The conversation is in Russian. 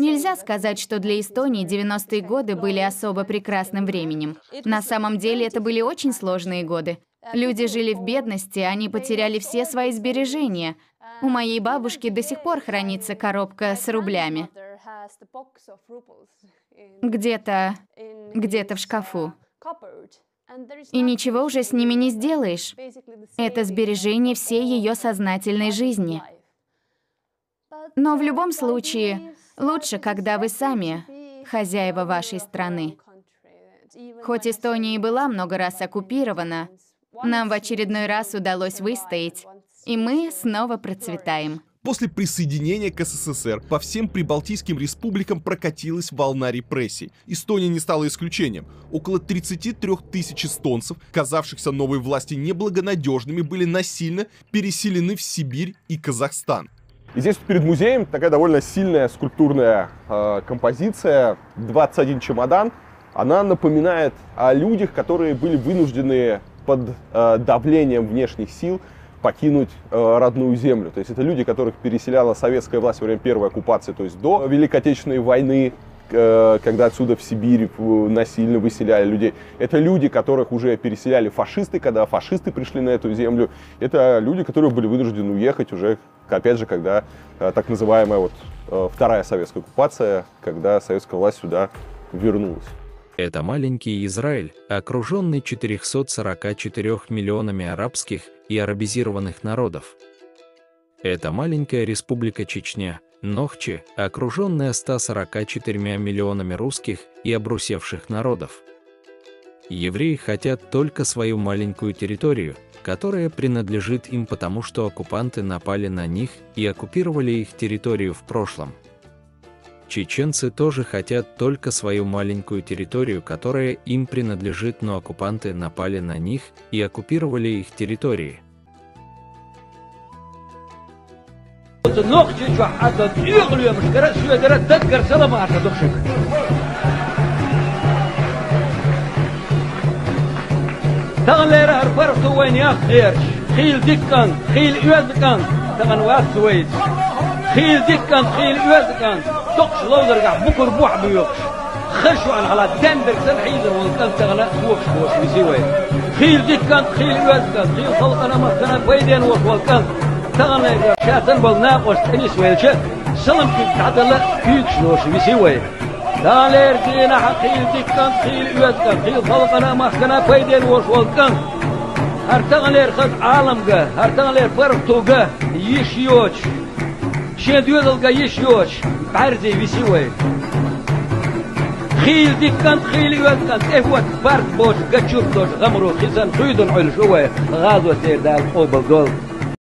Нельзя сказать, что для Эстонии 90-е годы были особо прекрасным временем. На самом деле это были очень сложные годы. Люди жили в бедности, они потеряли все свои сбережения. У моей бабушки до сих пор хранится коробка с рублями. Где-то в шкафу. И ничего уже с ними не сделаешь. Это сбережение всей ее сознательной жизни. Но в любом случае, лучше, когда вы сами хозяева вашей страны. Хоть Эстония и была много раз оккупирована, нам в очередной раз удалось выстоять, и мы снова процветаем. После присоединения к СССР по всем прибалтийским республикам прокатилась волна репрессий. Эстония не стала исключением. Около 33 тысяч эстонцев, казавшихся новой власти неблагонадежными, были насильно переселены в Сибирь и Казахстан. И здесь перед музеем такая довольно сильная скульптурная композиция «21 чемодан». Она напоминает о людях, которые были вынуждены под давлением внешних сил покинуть родную землю. То есть это люди, которых переселяла советская власть во время первой оккупации, то есть до Великой Отечественной войны, когда отсюда в Сибирь насильно выселяли людей. Это люди, которых уже переселяли фашисты, когда фашисты пришли на эту землю. Это люди, которые были вынуждены уехать уже, опять же, когда так называемая вторая советская оккупация, когда советская власть сюда вернулась. Это маленький Израиль, окруженный 444 миллионами арабских и арабизированных народов. Это маленькая республика Чечня, Нохчи, окруженная 144 миллионами русских и обрусевших народов. Евреи хотят только свою маленькую территорию, которая принадлежит им, потому что оккупанты напали на них и оккупировали их территорию в прошлом. Чеченцы тоже хотят только свою маленькую территорию, которая им принадлежит, но оккупанты напали на них и оккупировали их территории. خيل دكان خيل يوزكان دقش لو رجع بكر بوح بيوقش خشوا على دندر سنحيدر والكان تغلا وقش وش بيسوي خيل دكان خيل يوزكان خيل خلقنا ما كان بيدين وش والكان تغلا شاتن بالناق وش تنيس ويلش سلم في تعدل كيكش وش بيسوي دالير كينا خيل دكان خيل يوزكان خيل خلقنا ما كان بيدين وش والكان هرتغلير خد عالم جا هرتغلير فرقتو جا يشيوش شين ديودل قايش يوش بعرزي بيسوي خيل دكان خيل يوكان اهوت بارك بوش قتشوف دوش غمرو خزان خيدن علش هو غازو تير دال قوبل دول